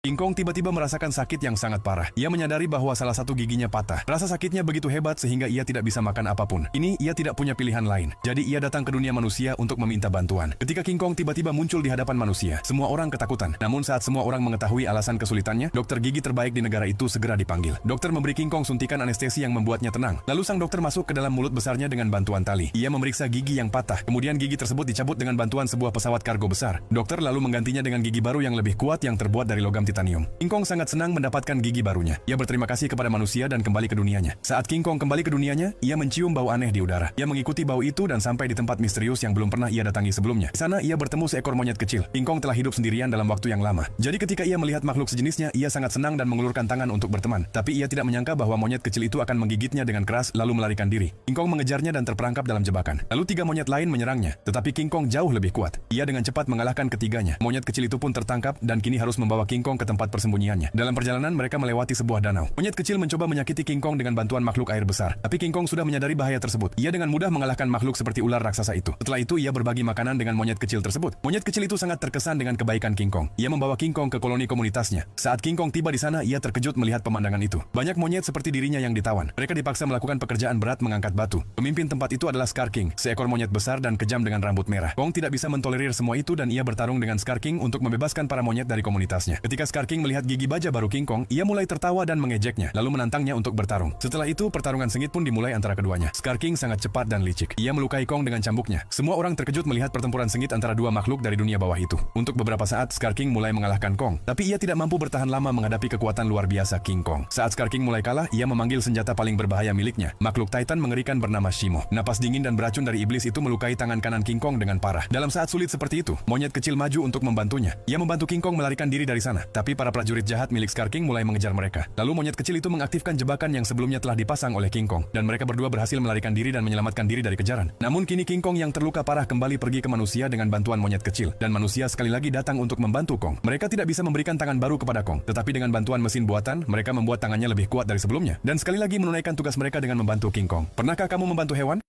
King Kong tiba-tiba merasakan sakit yang sangat parah. Ia menyadari bahwa salah satu giginya patah. Rasa sakitnya begitu hebat sehingga ia tidak bisa makan apapun. Ini ia tidak punya pilihan lain. Jadi ia datang ke dunia manusia untuk meminta bantuan. Ketika King Kong tiba-tiba muncul di hadapan manusia, semua orang ketakutan. Namun saat semua orang mengetahui alasan kesulitannya, dokter gigi terbaik di negara itu segera dipanggil. Dokter memberi King Kong suntikan anestesi yang membuatnya tenang. Lalu sang dokter masuk ke dalam mulut besarnya dengan bantuan tali. Ia memeriksa gigi yang patah. Kemudian gigi tersebut dicabut dengan bantuan sebuah pesawat kargo besar. Dokter lalu menggantinya dengan gigi baru yang lebih kuat yang terbuat dari logam titanium. King Kong sangat senang mendapatkan gigi barunya. Ia berterima kasih kepada manusia dan kembali ke dunianya. Saat King Kong kembali ke dunianya, ia mencium bau aneh di udara. Ia mengikuti bau itu dan sampai di tempat misterius yang belum pernah ia datangi sebelumnya. Di sana ia bertemu seekor monyet kecil. King Kong telah hidup sendirian dalam waktu yang lama. Jadi ketika ia melihat makhluk sejenisnya, ia sangat senang dan mengulurkan tangan untuk berteman. Tapi ia tidak menyangka bahwa monyet kecil itu akan menggigitnya dengan keras lalu melarikan diri. King Kong mengejarnya dan terperangkap dalam jebakan. Lalu 3 monyet lain menyerangnya. Tetapi King Kong jauh lebih kuat. Ia dengan cepat mengalahkan ketiganya. Monyet kecil itu pun tertangkap dan kini harus membawa King Kong ke tempat persembunyiannya. Dalam perjalanan mereka melewati sebuah danau. Monyet kecil mencoba menyakiti King Kong dengan bantuan makhluk air besar. Tapi King Kong sudah menyadari bahaya tersebut. Ia dengan mudah mengalahkan makhluk seperti ular raksasa itu. Setelah itu ia berbagi makanan dengan monyet kecil tersebut. Monyet kecil itu sangat terkesan dengan kebaikan King Kong. Ia membawa King Kong ke koloni komunitasnya. Saat King Kong tiba di sana, ia terkejut melihat pemandangan itu. Banyak monyet seperti dirinya yang ditawan. Mereka dipaksa melakukan pekerjaan berat mengangkat batu. Pemimpin tempat itu adalah Scar King, seekor monyet besar dan kejam dengan rambut merah. Kong tidak bisa mentolerir semua itu dan ia bertarung dengan Scar King untuk membebaskan para monyet dari komunitasnya. Ketika Scar King melihat gigi baja baru King Kong, ia mulai tertawa dan mengejeknya, lalu menantangnya untuk bertarung. Setelah itu, pertarungan sengit pun dimulai antara keduanya. Scar King sangat cepat dan licik. Ia melukai Kong dengan cambuknya. Semua orang terkejut melihat pertempuran sengit antara dua makhluk dari dunia bawah itu. Untuk beberapa saat, Scar King mulai mengalahkan Kong, tapi ia tidak mampu bertahan lama menghadapi kekuatan luar biasa King Kong. Saat Scar King mulai kalah, ia memanggil senjata paling berbahaya miliknya, makhluk Titan mengerikan bernama Shimo. Napas dingin dan beracun dari iblis itu melukai tangan kanan King Kong dengan parah. Dalam saat sulit seperti itu, monyet kecil maju untuk membantunya. Ia membantu King Kong melarikan diri dari sana, tapi para prajurit jahat milik Scar King mulai mengejar mereka. Lalu monyet kecil itu mengaktifkan jebakan yang sebelumnya telah dipasang oleh King Kong, dan mereka berdua berhasil melarikan diri dan menyelamatkan diri dari kejaran. Namun kini King Kong yang terluka parah kembali pergi ke manusia dengan bantuan monyet kecil, dan manusia sekali lagi datang untuk membantu Kong. Mereka tidak bisa memberikan tangan baru kepada Kong, tetapi dengan bantuan mesin buatan, mereka membuat tangannya lebih kuat dari sebelumnya, dan sekali lagi menunaikan tugas mereka dengan membantu King Kong. Pernahkah kamu membantu hewan?